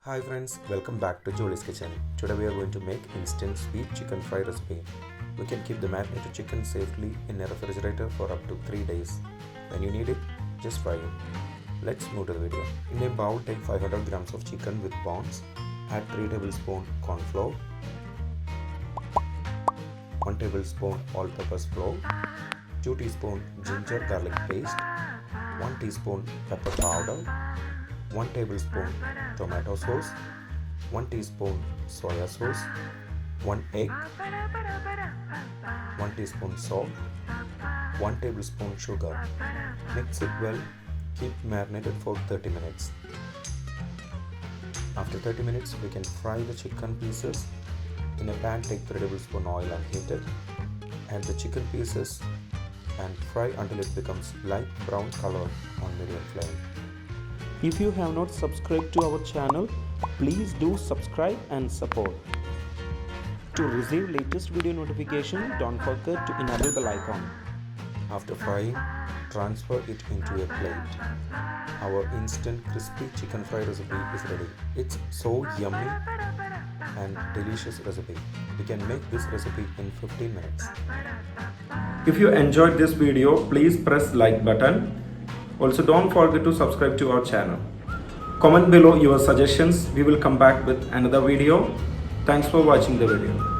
Hi friends, welcome back to Jolys kitchen. Today we are going to make instant sweet chicken fry recipe. We can keep the marinated chicken safely in a refrigerator for up to 3 days. When you need it, just fry it. Let's move to the video. In a bowl, take 500 grams of chicken with bones. Add 3 tablespoons corn flour, 1 tablespoon all-purpose flour, 2 teaspoons ginger garlic paste, 1 teaspoon pepper powder, 1 tablespoon tomato sauce, 1 teaspoon soya sauce, 1 egg, 1 teaspoon salt, 1 tablespoon sugar. Mix it well. Keep marinated for 30 minutes. After 30 minutes, we can fry the chicken pieces. In a pan, take 3 tablespoons oil and heat it. Add the chicken pieces and fry until it becomes light brown color on medium flame. If you have not subscribed to our channel, please do subscribe and support. To receive latest video notification, don't forget to enable bell icon. After frying, transfer it into a plate. Our instant crispy chicken fry recipe is ready. It's so yummy and delicious recipe. We can make this recipe in 15 minutes. If you enjoyed this video, please press like button. Also, don't forget to subscribe to our channel. Comment below your suggestions. We will come back with another video. Thanks for watching the video.